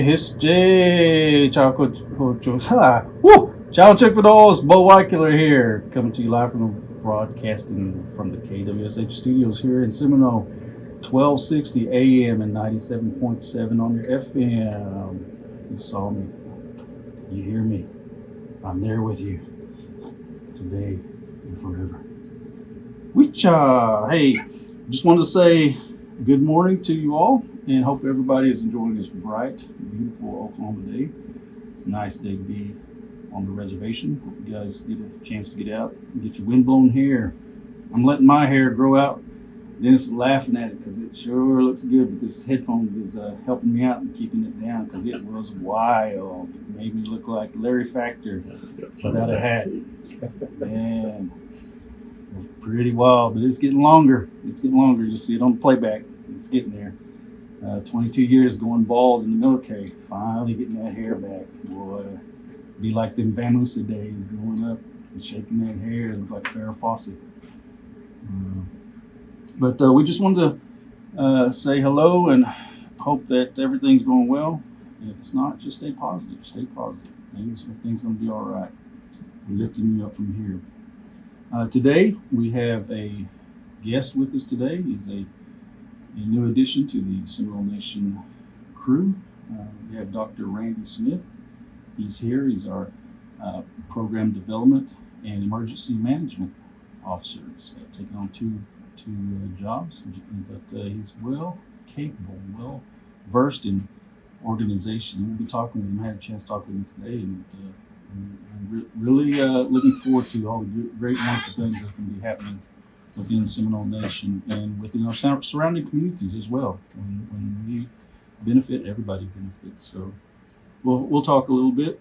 History. Ciao, Ciao, Chick for Dolls. Bo WHITEKILLER here, coming to you live from the broadcasting from the KWSH studios here in Seminole, 1260 AM and 97.7 on your FM. You saw me. You hear me. I'm there with you today and forever. Hey, just wanted to say good morning to you all, and hope everybody is enjoying this bright, beautiful Oklahoma day. It's a nice day to be on the reservation. Hope you guys get a chance to get out and get your windblown hair. I'm letting my hair grow out. Dennis is laughing at it because it sure looks good, but this headphones is helping me out and keeping it down because it was wild. It made me look like Larry Factor without a hat. Man, it was pretty wild, but it's getting longer. You see it on the playback. It's getting there. 22 years going bald in the military. Finally getting that hair back. Boy, be like them Vamusa days, going up and shaking that hair. Look like Farrah Fawcett. But we just wanted to say hello and hope that everything's going well. If it's not, just stay positive. Stay positive. Everything's going to be all right. We're lifting you up from here. Today, we have a guest with us today. He's a new addition to the Seminole Nation crew. We have Dr. Randy Smith. He's here. He's our program development and emergency management officer. He's taken on two jobs, but he's well capable, well versed in organization. We'll be talking with him. I had a chance to talk with him today, and I'm really looking forward to all the great wonderful things that can be happening within Seminole Nation and within our surrounding communities as well. When we benefit, everybody benefits. So we'll talk a little bit,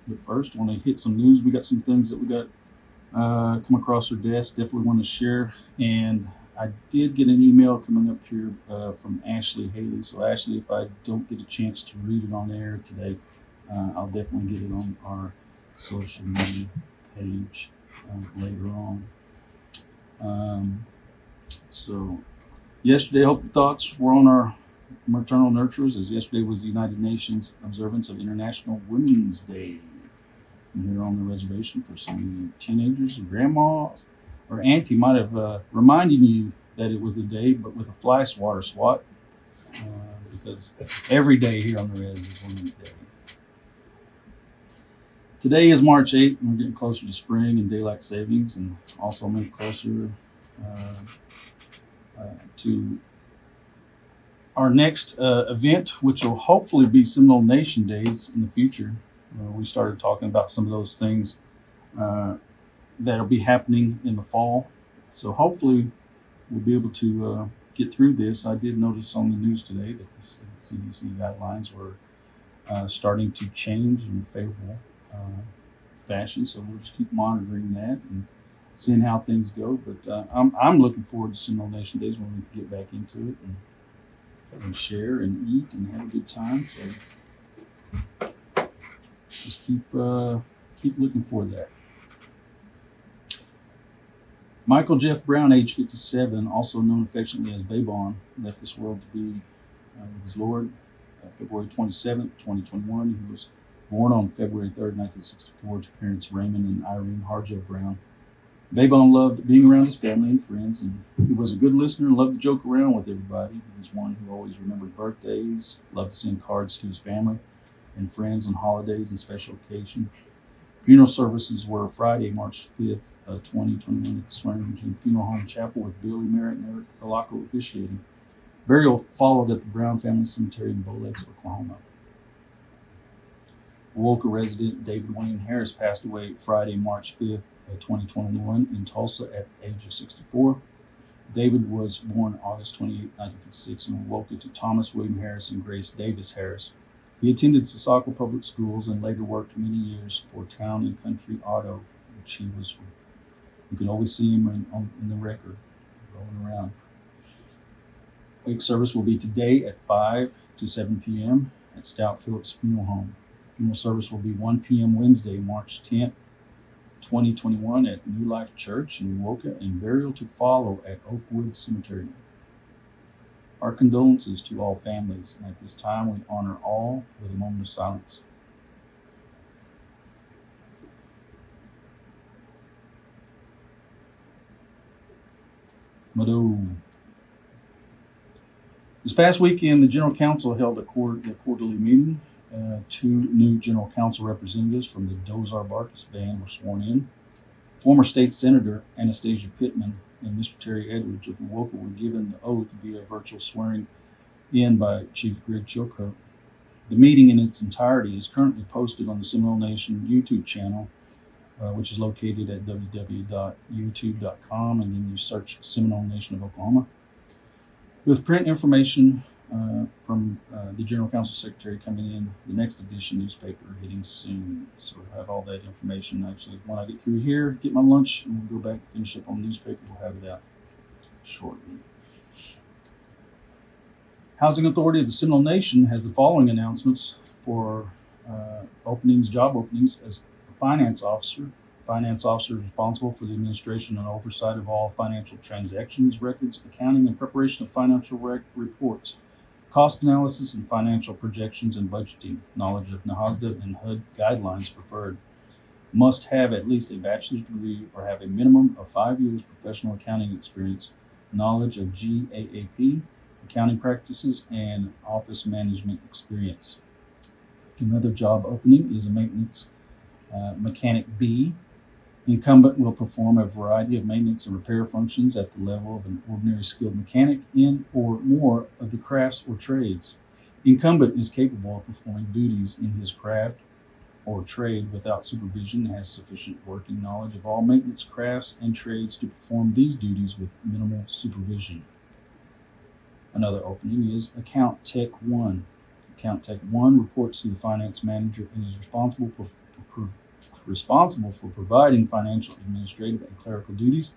but first I want to hit some news. We got some things that we got come across our desk. Definitely want to share. And I did get an email coming up here from Ashley Haley. So Ashley, if I don't get a chance to read it on air today, I'll definitely get it on our social media page later on. So yesterday, hope your thoughts were on our maternal nurturers, as yesterday was the United Nations observance of International Women's Day. And here on the reservation for some teenagers, grandma or auntie might have reminding you that it was the day, but with a fly swatter swat, because every day here on the res is Women's Day. Today is March 8th, and we're getting closer to spring and daylight savings, and also made closer to our next event, which will hopefully be Seminole Nation Days in the future. We started talking about some of those things that'll be happening in the fall. So hopefully we'll be able to get through this. I did notice on the news today that the CDC guidelines were starting to change in a favorable fashion. So we'll just keep monitoring that and seeing how things go. But I'm looking forward to Seminole Nation Days when we get back into it and share and eat and have a good time. So just keep looking for that. Michael Jeff Brown, age 57, also known affectionately as Babon, left this world to be with his Lord February 27th, 2021. He was born on February 3rd, 1964, to parents Raymond and Irene Harjo Brown. Babon loved being around his family and friends, and he was a good listener and loved to joke around with everybody. He was one who always remembered birthdays, loved to send cards to his family and friends on holidays and special occasions. Funeral services were Friday, March 5th, 2021 at the Swearingen Funeral Home Chapel with Billy Merritt and Eric Calaco officiating. Burial followed at the Brown Family Cemetery in Bow Lakes, Oklahoma. Wolcott resident David Wayne Harris passed away Friday, March 5th, 2021 in Tulsa at the age of 64. David was born August 28, 1956, in Woke to Thomas William Harris and Grace Davis Harris. He attended Sasaco Public Schools and later worked many years for Town and Country Auto, which he was. You can always see him in the record rolling around. Wake service will be today at 5 to 7 p.m. at Stout Phillips Funeral Home. Funeral service will be 1 p.m. Wednesday, March 10th, 2021 at New Life Church in Woka, and burial to follow at Oakwood Cemetery. Our condolences to all families, and at this time we honor all with a moment of silence. Mado. This past weekend, the General Council held a quarterly meeting. Two new General Council representatives from the Dozar Barkus band were sworn in. Former State Senator Anastasia Pittman and Mr. Terry Edwards of Woka were given the oath via virtual swearing in by Chief Greg Chilcote. The meeting in its entirety is currently posted on the Seminole Nation YouTube channel, which is located at www.youtube.com, and then you search Seminole Nation of Oklahoma. With print information from the General Council Secretary coming in, the next edition newspaper hitting soon. So we'll have all that information. Actually, when I get through here, get my lunch, and we'll go back and finish up on the newspaper. We'll have it out shortly. Housing Authority of the Seminole Nation has the following announcements for job openings as a finance officer. Finance officer is responsible for the administration and oversight of all financial transactions, records, accounting, and preparation of financial reports, cost analysis and financial projections and budgeting, knowledge of NAHASDA and HUD guidelines preferred. Must have at least a bachelor's degree or have a minimum of 5 years professional accounting experience, knowledge of GAAP, accounting practices, and office management experience. Another job opening is a maintenance mechanic B. Incumbent will perform a variety of maintenance and repair functions at the level of an ordinary skilled mechanic in or more of the crafts or trades. Incumbent is capable of performing duties in his craft or trade without supervision and has sufficient working knowledge of all maintenance crafts and trades to perform these duties with minimal supervision. Another opening is Account Tech 1. Account Tech 1 reports to the finance manager and is responsible for providing financial, administrative, and clerical duties.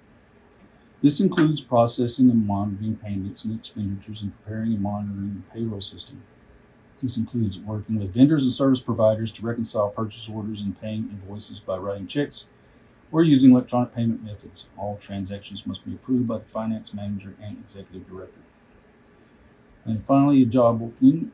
This includes processing and monitoring payments and expenditures and preparing and monitoring the payroll system. This includes working with vendors and service providers to reconcile purchase orders and paying invoices by writing checks or using electronic payment methods. All transactions must be approved by the finance manager and executive director. And finally, a job opening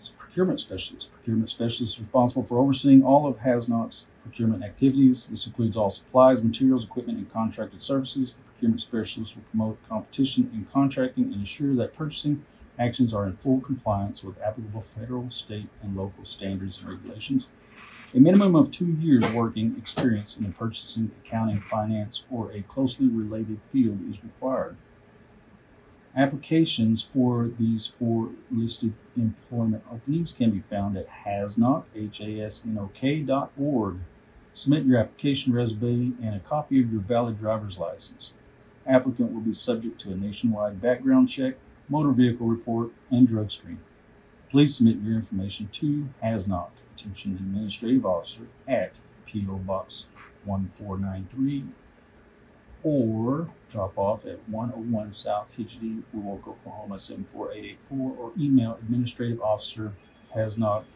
is procurement specialist. Procurement specialist is responsible for overseeing all of HASNOC's procurement activities. This includes all supplies, materials, equipment, and contracted services. The procurement specialist will promote competition in contracting and ensure that purchasing actions are in full compliance with applicable federal, state, and local standards and regulations. A minimum of 2 years working experience in the purchasing, accounting, finance, or a closely related field is required. Applications for these 4 listed employment openings can be found at hasnok, hasnok.org. Submit your application resume and a copy of your valid driver's license. Applicant will be subject to a nationwide background check, motor vehicle report, and drug screen. Please submit your information to HASNOC, Attention Administrative Officer, at P.O. Box 1493, or drop off at 101 South Hitchity, Woke, Oklahoma 74884, or email administrative officer hasnoc.org.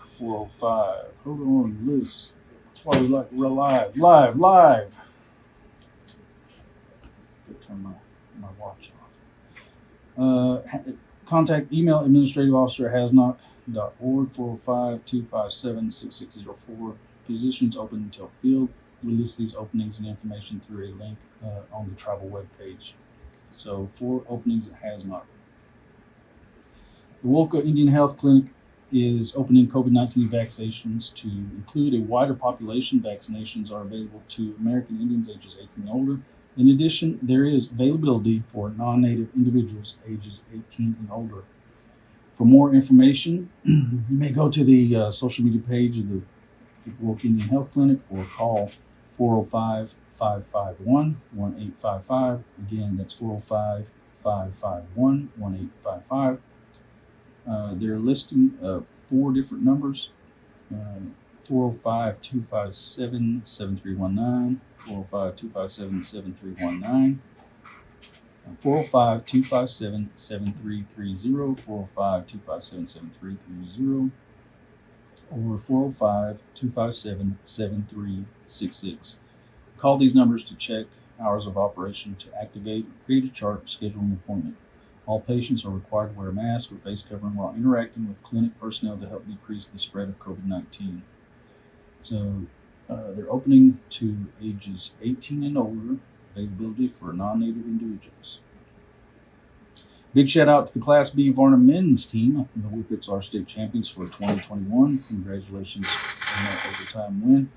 405. Hold on, Liz. That's why we like live. Turn my watch off. Contact email administrative officer hasnoc.org, 405-257-6604. Positions open until filled. We list these openings and information through a link on the tribal webpage. So 4 openings at HASNOC. The Woka Indian Health Clinic is opening COVID-19 vaccinations to include a wider population. Vaccinations are available to American Indians ages 18 and older. In addition, there is availability for non-native individuals ages 18 and older. For more information, you may go to the social media page of the Woka Indian Health Clinic or call 405-551-1855. Again, that's 405-551-1855. They're listing 4 different numbers. 405-257-7319, 405-257-7319, 405-257-7330, 405-257-7330, or 405-257-7366. Call these numbers to check hours of operation, to activate, create a chart, schedule an appointment. All patients are required to wear a mask or face covering while interacting with clinic personnel to help decrease the spread of COVID-19. So they're opening to ages 18 and older, availability for non-native individuals. Big shout out to the Class B Varna men's team. The Whippets are state champions for 2021. Congratulations on that overtime win.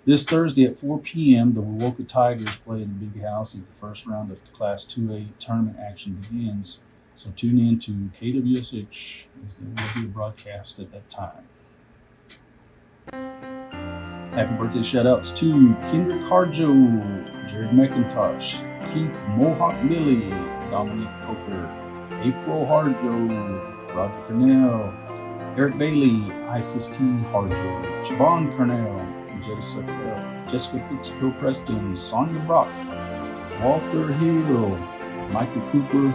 This Thursday at 4 p.m., the Wowoka Tigers play in the Big House as the first round of the Class 2A tournament action begins. So tune in to KWSH as there will be a broadcast at that time. Happy birthday shout-outs to Kinder Carjo, Jared McIntosh, Keith Mohawk Billy, Dominic Coker, April Harjo, Roger Cornell, Eric Bailey, Isis T. Harjo, Siobhan Cornell, Jessica Fitzgerald Preston, Sonia Brock, Walter Hill, Michael Cooper,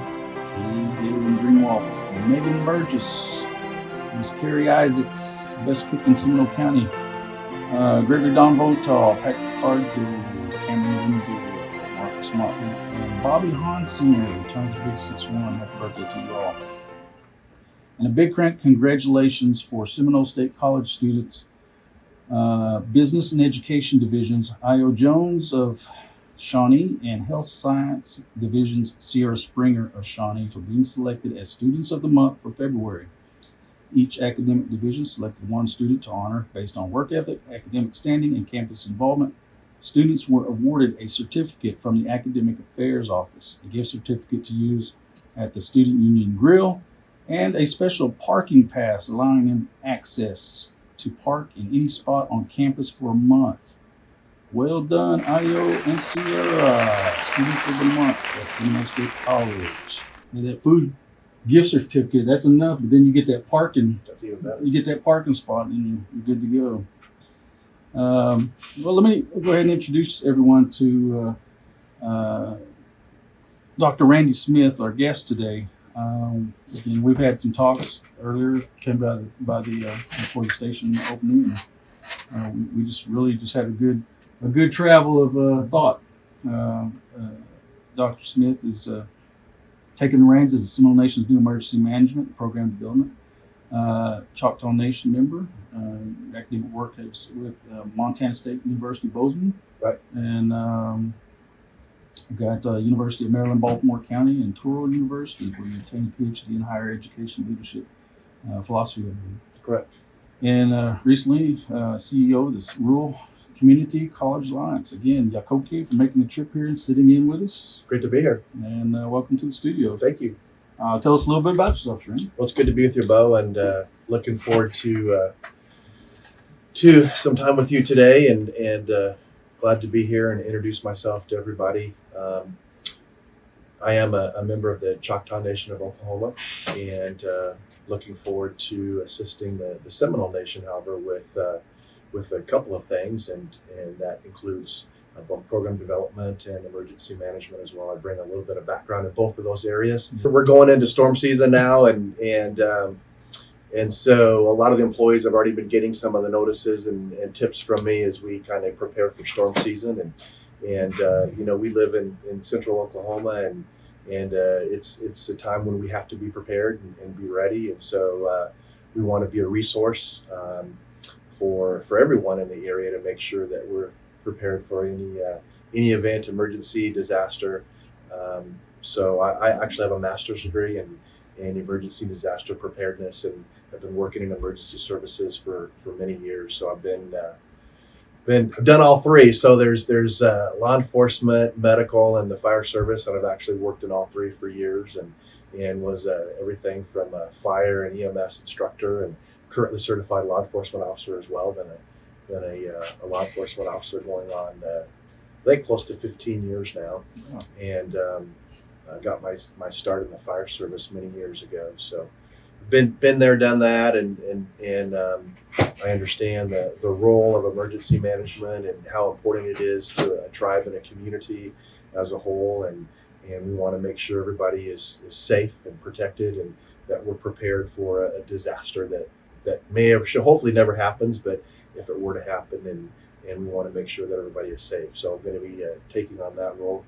Katie Galen Greenwald, Megan Burgess, Miss Carrie Isaacs, best cook in Seminole County, Gregory Don Votal, Patrick Harjo, Cameron Lindy, Marcus Martin, and Bobby Hansinger, returns to Big 6-1. Happy birthday to you all. And a big congratulations for Seminole State College students, Business and Education Divisions, Io Jones of Shawnee, and Health Science Divisions, Sierra Springer of Shawnee, for being selected as Students of the Month for February. Each academic division selected one student to honor based on work ethic, academic standing, and campus involvement. Students were awarded a certificate from the Academic Affairs Office, a gift certificate to use at the Student Union Grill, and a special parking pass allowing them access to park in any spot on campus for a month. Well done, Io and Sierra, Students of the Month at Seminole State College. And that food gift certificate, that's enough, but then you get that parking. That's even better. You get that parking spot, and you're good to go. Well, let me go ahead and introduce everyone to Dr. Randy Smith, our guest today. Again, we've had some talks earlier, came by the before the station opening. And, we just had a good travel of thought. Dr. Smith is taking the reins as the Seminole Nation's new emergency management and program development. Choctaw Nation member, academic work with Montana State University Bozeman, right, and got University of Maryland, Baltimore County, and Touro University, where you obtained a PhD in higher education leadership philosophy. Correct. And recently, CEO of this Rural Community College Alliance. Again, Yakoke for making the trip here and sitting in with us. Great to be here. And welcome to the studio. Thank you. Tell us a little bit about yourself, Trent. Well, it's good to be with you, Bo, and looking forward to some time with you today, and glad to be here and introduce myself to everybody. I am a member of the Choctaw Nation of Oklahoma, and looking forward to assisting the Seminole Nation, however, with a couple of things, and that includes both program development and emergency management as well. I bring a little bit of background in both of those areas. We're going into storm season now, and so a lot of the employees have already been getting some of the notices and tips from me as we kind of prepare for storm season. And we live in central Oklahoma, and it's a time when we have to be prepared and be ready. And so we want to be a resource for everyone in the area to make sure that we're prepared for any event, emergency, disaster. So I actually have a master's degree in emergency disaster preparedness, and I've been working in emergency services for many years. So I've I've done all three. So there's law enforcement, medical, and the fire service, and I've actually worked in all three for years, and was everything from a fire and EMS instructor, and currently certified law enforcement officer as well. a law enforcement officer going on, I think close to 15 years now, and I got my start in the fire service many years ago. So been there, done that, and I understand the role of emergency management and how important it is to a tribe and a community as a whole, and we want to make sure everybody is safe and protected, and that we're prepared for a disaster that may or should hopefully never happens, but if it were to happen, and we want to make sure that everybody is safe. So I'm going to be taking on that role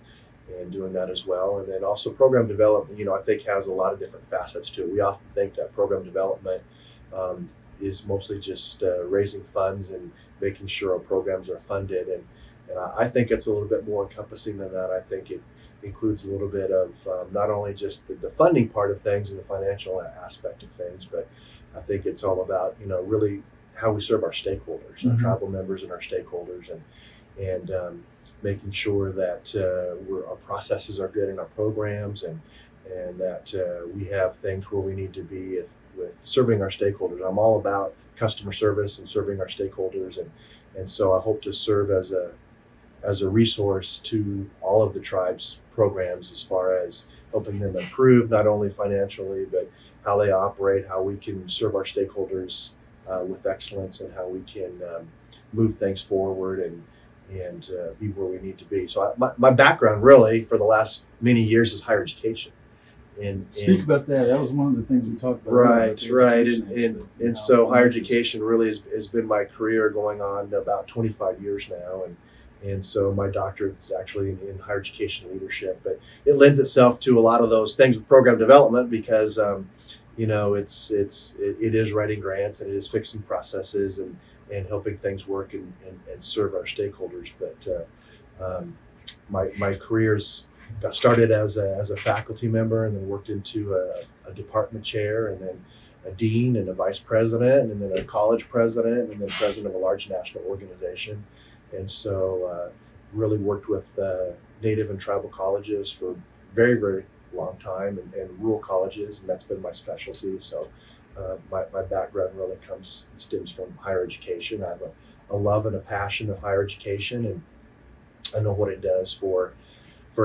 and doing that as well. And then also program development, I think has a lot of different facets to it. We often think that program development is mostly just raising funds and making sure our programs are funded. And I think it's a little bit more encompassing than that. I think it includes a little bit of not only just the funding part of things and the financial aspect of things, but I think it's all about, really how we serve our stakeholders, our tribal members and our stakeholders, and making sure that our processes are good in our programs, and that we have things where we need to be with serving our stakeholders. I'm all about customer service and serving our stakeholders, and so I hope to serve as a resource to all of the tribe's programs as far as helping them improve not only financially, but how they operate, how we can serve our stakeholders with excellence, and how we can move things forward and be where we need to be. So my background really for the last many years is higher education. Speak about that. That was one of the things we talked about. Right. And so higher education really has been my career going on about 25 years now. And so my doctorate is actually in higher education leadership, but it lends itself to a lot of those things with program development because, it is writing grants, and it is fixing processes and helping things work and serve our stakeholders. But my career's got started as a faculty member, and then worked into a department chair, and then a dean and a vice president, and then a college president, and then president of a large national organization. And so really worked with Native and tribal colleges for very, very long time, and rural colleges, and that's been my specialty. So my background really stems from higher education. I have a love and a passion of higher education, and I know what it does for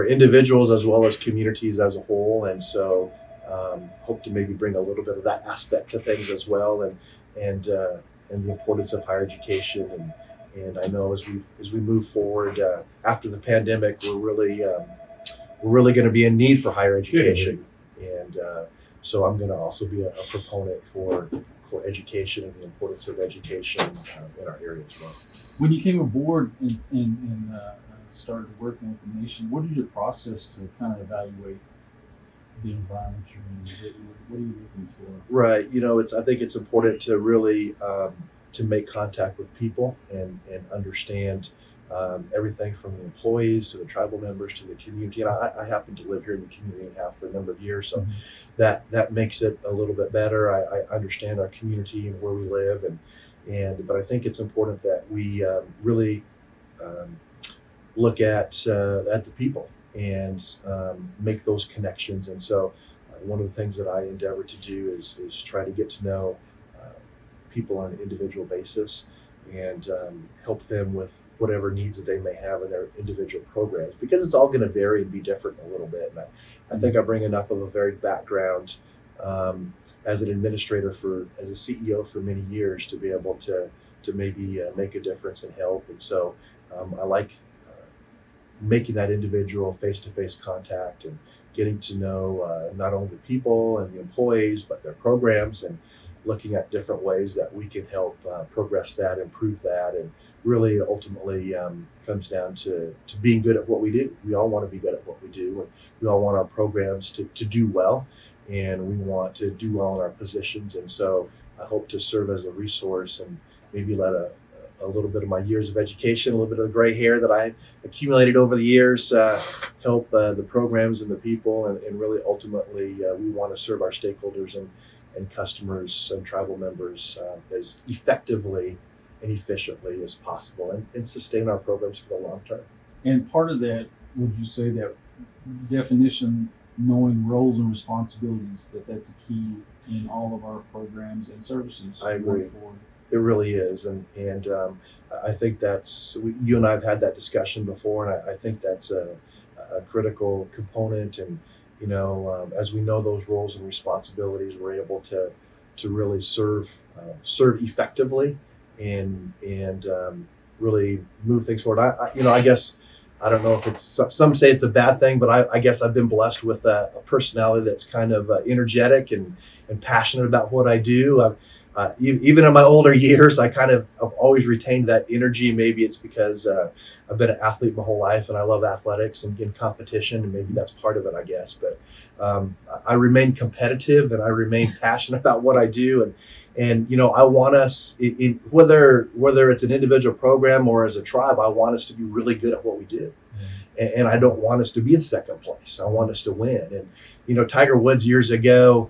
individuals as well as communities as a whole. And so hope to maybe bring a little bit of that aspect to things as well, and the importance of higher education. And I know as we move forward after the pandemic, we're really going to be in need for higher education. And so I'm going to also be a proponent for education and the importance of education in our area as well. When you came aboard and started working with the nation, what is your process to kind of evaluate the environment you're in? What are you looking for? Right. I think it's important to really to make contact with people and understand everything from the employees to the tribal members to the community. And I happen to live here in the community and have for a number of years, so that makes it a little bit better. I understand our community and where we live, but I think it's important that we really look at the people and make those connections. And so one of the things that I endeavor to do is try to get to know people on an individual basis, and help them with whatever needs that they may have in their individual programs, because it's all going to vary and be different a little bit. And I think I bring enough of a varied background as an administrator as a CEO for many years to be able to maybe make a difference and help. And so I like making that individual face-to-face contact and getting to know not only the people and the employees, but their programs, and looking at different ways that we can help progress that, improve that, and really ultimately comes down to being good at what we do. We all want to be good at what we do, and we all want our programs to do well, and we want to do well in our positions. And so I hope to serve as a resource and maybe let a little bit of my years of education, a little bit of the gray hair that I accumulated over the years, help the programs and the people, and really ultimately we want to serve our stakeholders and customers and tribal members as effectively and efficiently as possible, and sustain our programs for the long term. And part of that, would you say that definition, knowing roles and responsibilities, that's a key in all of our programs and services? I agree. It really is, and I think you and I have had that discussion before, and I think that's a critical component. And as we know those roles and responsibilities, we're able to really serve effectively, and really move things forward. I guess I don't know if some say it's a bad thing, but I guess I've been blessed with a personality that's kind of energetic and passionate about what I do. Even in my older years, I kind of have always retained that energy. Maybe it's because I've been an athlete my whole life, and I love athletics and in competition, and maybe that's part of it, I guess. But I remain competitive, and I remain passionate about what I do, and I want us, whether it's an individual program or as a tribe, I want us to be really good at what we do. And I don't want us to be in second place. I want us to win. And Tiger Woods years ago,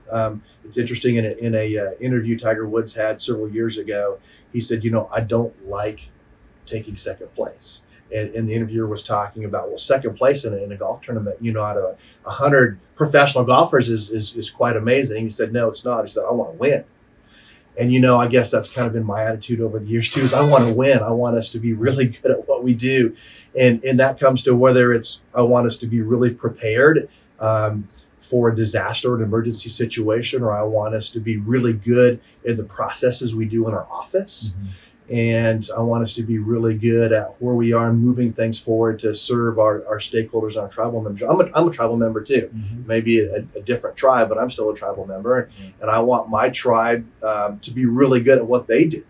it's interesting, in a interview Tiger Woods had several years ago, he said, I don't like taking second place. And the interviewer was talking about, well, second place in a golf tournament, out of 100 professional golfers is quite amazing. He said, no, it's not. He said, I want to win. And, I guess that's kind of been my attitude over the years too, is I want to win. I want us to be really good at what we do. And that comes to whether I want us to be really prepared for a disaster or an emergency situation, or I want us to be really good in the processes we do in our office. Mm-hmm. And I want us to be really good at where we are moving things forward to serve our stakeholders and our tribal members. I'm a tribal member too, mm-hmm. maybe a different tribe, but I'm still a tribal member. Mm-hmm. And I want my tribe to be really good at what they do.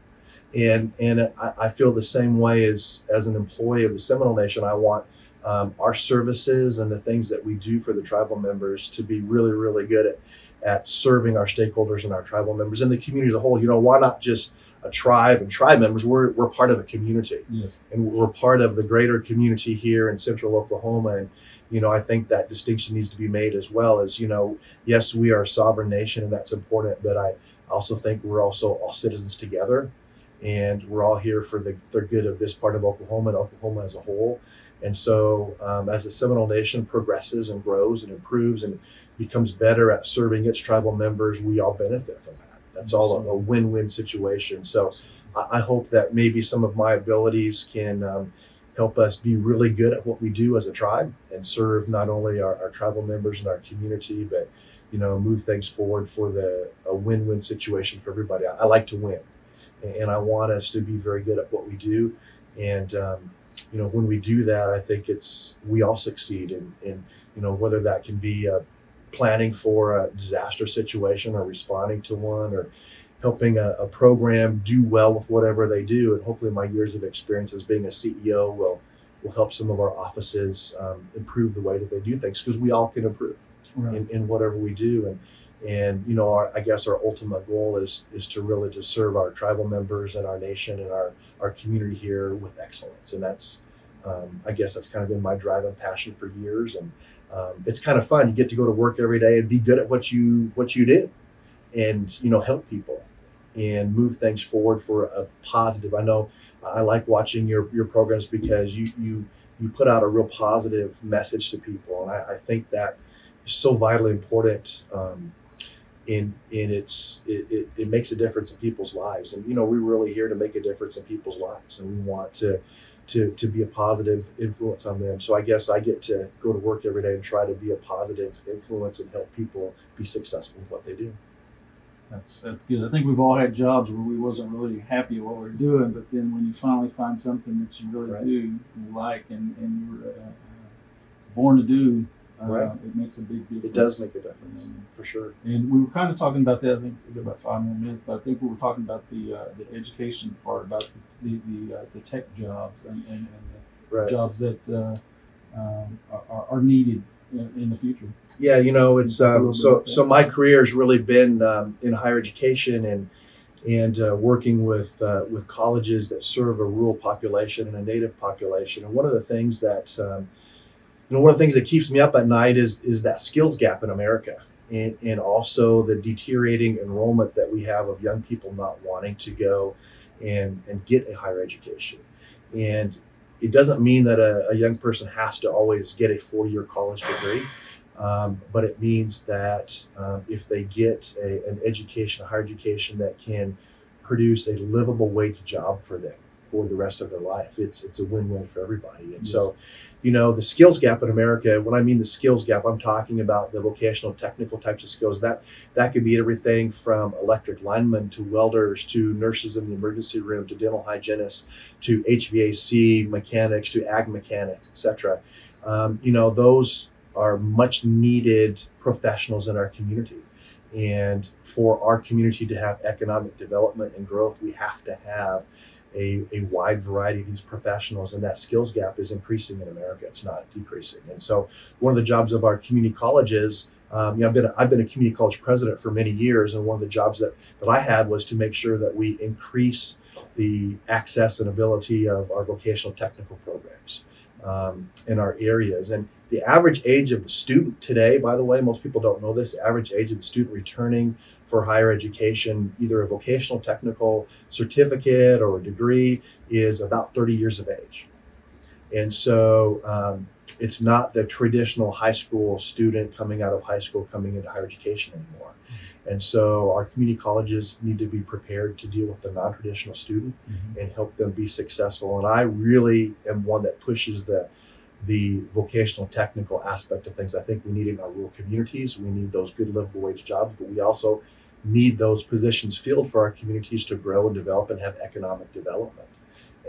And I feel the same way as an employee of the Seminole Nation. I want our services and the things that we do for the tribal members to be really, really good at serving our stakeholders and our tribal members and the community as a whole. Why not just a tribe and tribe members? We're part of a community. Yes. And we're part of the greater community here in central Oklahoma. And I think that distinction needs to be made as well. As yes, we are a sovereign nation, and that's important, but I also think we're also all citizens together, and we're all here for the good of this part of Oklahoma and Oklahoma as a whole. And so as the Seminole Nation progresses and grows and improves and becomes better at serving its tribal members, we all benefit from that. That's all a win-win situation. So I hope that maybe some of my abilities can help us be really good at what we do as a tribe and serve not only our tribal members and our community, but move things forward for a win-win situation for everybody. I like to win, and I want us to be very good at what we do. And when we do that, I think we all succeed. And whether that can be planning for a disaster situation or responding to one, or helping a program do well with whatever they do. And hopefully my years of experience as being a CEO will help some of our offices improve the way that they do things, because we all can improve in whatever we do. And I guess our ultimate goal is to really just serve our tribal members and our nation and our community here with excellence. And that's I guess that's kind of been my drive and passion for years. And it's kind of fun. You get to go to work every day and be good at what you do, and help people and move things forward for a positive. I know I like watching your programs because you put out a real positive message to people, and I think that is so vitally important. It makes a difference in people's lives, and we're really here to make a difference in people's lives, and we want to be a positive influence on them. So I guess I get to go to work every day and try to be a positive influence and help people be successful in what they do. That's good. I think we've all had jobs where we wasn't really happy at what we were doing, but then when you finally find something that you really do, you like, and you're born to do, it makes a big difference. It does make a difference, for sure. And we were kind of talking about that. I think we got about 5 more minutes, but I think we were talking about the education part, about the tech jobs and the jobs that are needed in the future. Yeah, it's so my career has really been in higher education and working with colleges that serve a rural population and a native population. And one of the things that keeps me up at night is that skills gap in America, and also the deteriorating enrollment that we have of young people not wanting to go and get a higher education. And it doesn't mean that a young person has to always get a 4-year college degree, but it means that if they get an education, a higher education that can produce a livable wage job for them for the rest of their life. It's a win-win for everybody. And so, the skills gap in America, when I mean the skills gap, I'm talking about the vocational technical types of skills. That could be everything from electric linemen to welders to nurses in the emergency room to dental hygienists to HVAC mechanics to ag mechanics, etc. Those are much needed professionals in our community. And for our community to have economic development and growth, we have to have a wide variety of these professionals, and that skills gap is increasing in America. It's not decreasing. And so one of the jobs of our community colleges, I've been a community college president for many years, and one of the jobs that I had was to make sure that we increase the access and ability of our vocational technical programs in our areas. And the average age of the student today, by the way, most people don't know this, the average age of the student returning for higher education, either a vocational technical certificate or a degree, is about 30 years of age. And so it's not the traditional high school student coming out of high school coming into higher education anymore. And so our community colleges need to be prepared to deal with the non-traditional student and help them be successful. And I really am one that pushes the vocational technical aspect of things. I think we need it in our rural communities. We need those good livable wage jobs, but we also need those positions filled for our communities to grow and develop and have economic development.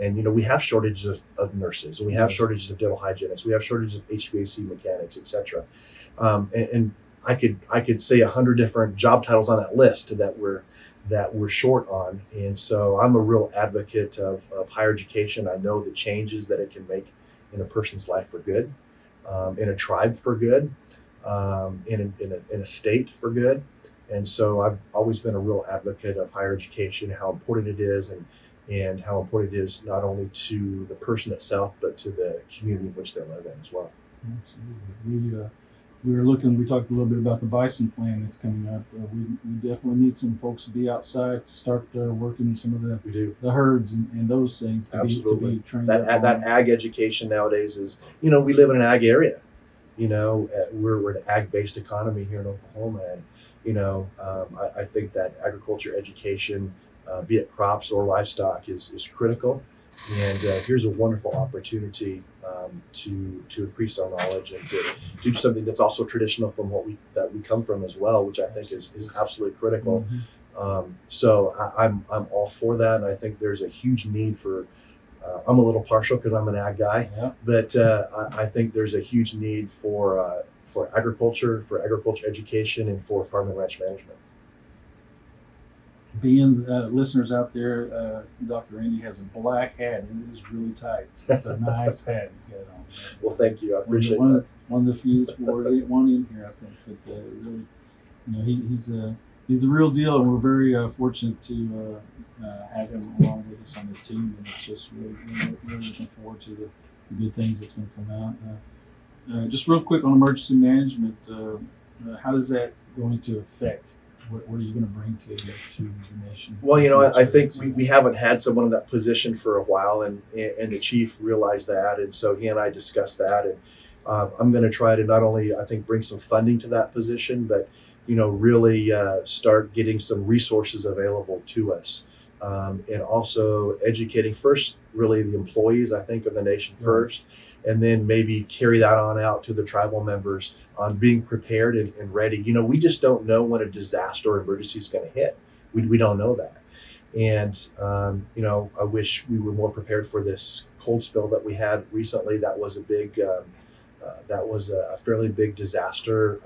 And we have shortages of nurses, and we have shortages of dental hygienists, we have shortages of HVAC mechanics, etc. And I could say 100 different job titles on that list that we're short on. And so I'm a real advocate of higher education. I know the changes that it can make in a person's life for good, in a tribe for good, in a state for good. And so I've always been a real advocate of higher education, how important it is, and how important it is not only to the person itself, but to the community in which they live in as well. Absolutely. We talked a little bit about the bison plan that's coming up. We definitely need some folks to be outside to start working some of the herds and those things to be trained. That ag education nowadays is, we live in an ag area. We're an ag-based economy here in Oklahoma, and I think that agriculture education, be it crops or livestock, is critical. And here's a wonderful opportunity to increase our knowledge and to do something that's also traditional from we come from as well, which I think is absolutely critical. So I'm all for that, and I think there's a huge need for. I'm a little partial because I'm an ag guy, but I think there's a huge need for agriculture education, and for farm and ranch management. Being listeners out there, Dr. Andy has a black hat, and it is really tight. It's a nice hat he's got on. Well, thank you. I appreciate that. One of the few one in here, I think. But really, he's the real deal, and we're very fortunate to have him along with us on this team. And it's just really looking forward to the good things that's going to come out. Just real quick on emergency management, how is that going to affect? What are you going to bring to the nation? Well, I think we haven't had someone in that position for a while, and the chief realized that, and so he and I discussed that, and I'm going to try to not only, I think, bring some funding to that position, but really start getting some resources available to us, and also educating first really the employees, I think, of the nation first, and then maybe carry that on out to the tribal members on being prepared and ready. We just don't know when a disaster or emergency is going to hit. We don't know that. And, I wish we were more prepared for this cold spell that we had recently. That was a fairly big disaster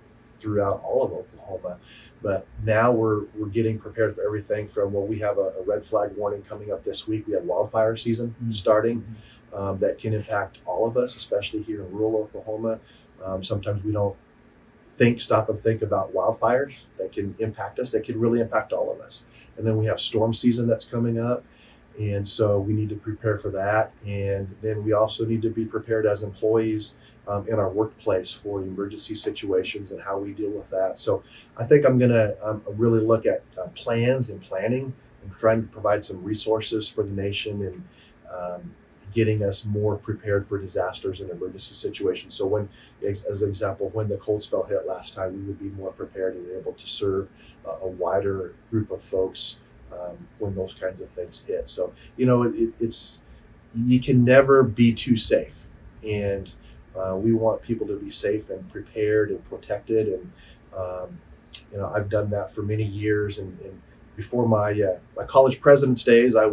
throughout all of Oklahoma. But now we're getting prepared for everything from, we have a red flag warning coming up this week. We have wildfire season starting that can impact all of us, especially here in rural Oklahoma. Sometimes we don't stop and think about wildfires that can impact us, that can really impact all of us. And then we have storm season that's coming up. And so we need to prepare for that. And then we also need to be prepared as employees in our workplace for emergency situations and how we deal with that. So I think I'm going to really look at plans and planning and trying to provide some resources for the nation and getting us more prepared for disasters and emergency situations. So when, as an example, when the cold spell hit last time, we would be more prepared and able to serve a wider group of folks when those kinds of things hit. So, it's you can never be too safe, and we want people to be safe and prepared and protected. And I've done that for many years. And before my college president's days, I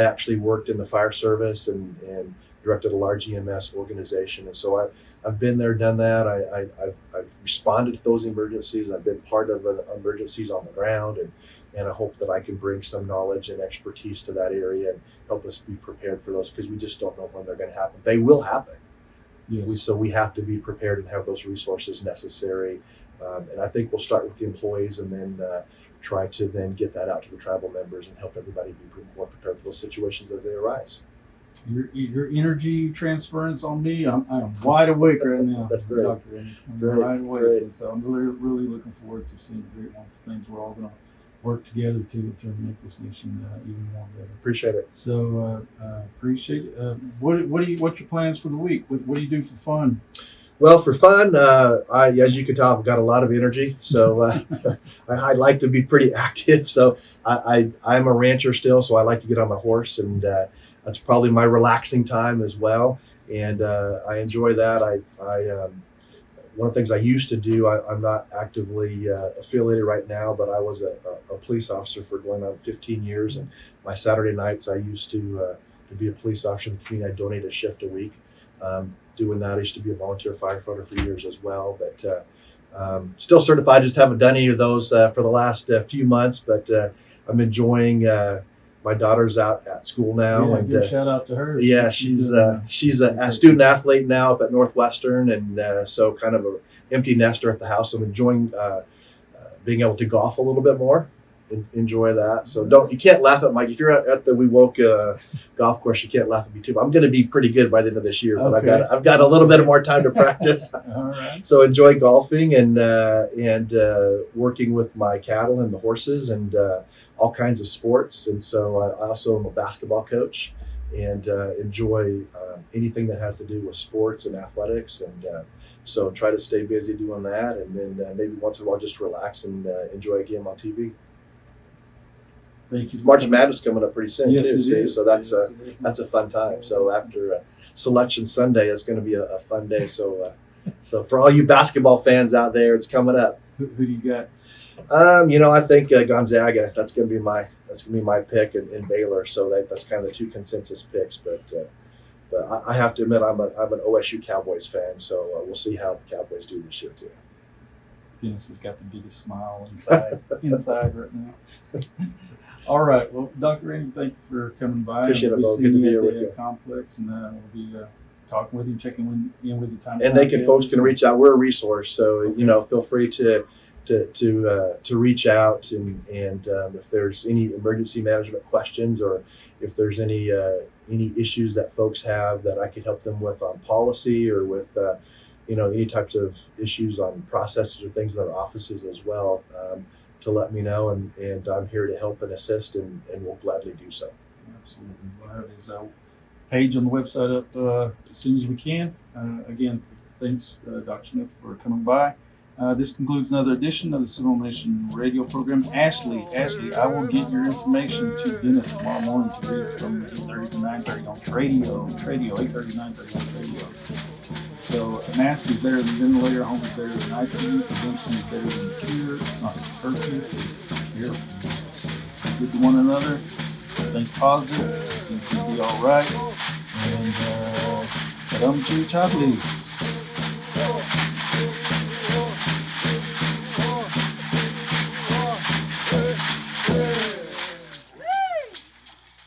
actually worked in the fire service and directed a large EMS organization. And so I've been there, done that. I've responded to those emergencies. I've been part of emergencies on the ground, and I hope that I can bring some knowledge and expertise to that area and help us be prepared for those, because we just don't know when they're going to happen. They will happen. Yes. So we have to be prepared and have those resources necessary. And I think we'll start with the employees and then try to then get that out to the tribal members and help everybody be more prepared for those situations as they arise. Your energy transference on me, I'm wide awake right now. That's great. Dr. I'm Great, wide awake. great. And so I'm really looking forward to seeing great wonderful things. We're all going to work together to make this nation even more better. Appreciate it. So appreciate it. What's your plans for the week? What do you do for fun? Well, for fun, as you can tell, I've got a lot of energy, so I like to be pretty active. So I'm a rancher still, so I like to get on my horse, and that's probably my relaxing time as well. And I enjoy that. One of the things I used to do, I'm not actively affiliated right now, but I was a police officer for going on 15 years. And my Saturday nights, I used to be a police officer in the community. I donate a shift a week. Doing that, I used to be a volunteer firefighter for years as well. But still certified, just haven't done any of those for the last few months. But I'm enjoying. My daughter's out at school now, Yeah, and give a shout out to her. yeah, she's a student athlete now up at Northwestern, and so kind of a empty nester at the house. So I'm enjoying being able to golf a little bit more. Enjoy that. So you can't laugh at Mike. If you're at the We Woke golf course, you can't laugh at me too. But I'm going to be pretty good by the end of this year. But Okay. I've got a little bit more time to practice. All right. So enjoy golfing and working with my cattle and the horses and all kinds of sports. And so I also am a basketball coach and enjoy anything that has to do with sports and athletics. And so try to stay busy doing that. And then maybe once in a while just relax and enjoy a game on TV. Thank you. March Madness coming up pretty soon Yes, too. it See? is. So that's Yes, it is. a fun time. So after Selection Sunday, it's going to be a fun day. So for all you basketball fans out there, it's coming up. Who do you got? I think Gonzaga. That's going to be my pick in Baylor. So that's kind of the two consensus picks. But I have to admit, I'm an OSU Cowboys fan. So we'll see how the Cowboys do this year too. Dennis has got the biggest smile inside right now. All right. Well, Dr. Randy, thank you for coming by. Appreciate it, We'll Bo. see Good to be you here at with the you. complex, and we'll be talking with you, checking in with you time. And folks can reach out. We're a resource, so feel free to reach out and if there's any emergency management questions or if there's any issues that folks have that I could help them with on policy or with any types of issues on processes or things in our offices as well, to let me know, and I'm here to help and assist, and we'll gladly do so. Absolutely. We'll have his page on the website up as soon as we can. Again, thanks, Dr. Smith, for coming by. This concludes another edition of the Seminole Nation radio program. Ashley, I will get your information to Dennis tomorrow morning to read from 8:30 to 9:30 on radio, 8:30, 9:30 on radio. So a mask is better than ventilator, home is better than ICU, prevention is better than cure. It's not perfect, it's cure. Good to one another, think positive, things will be all right. And to each other, please.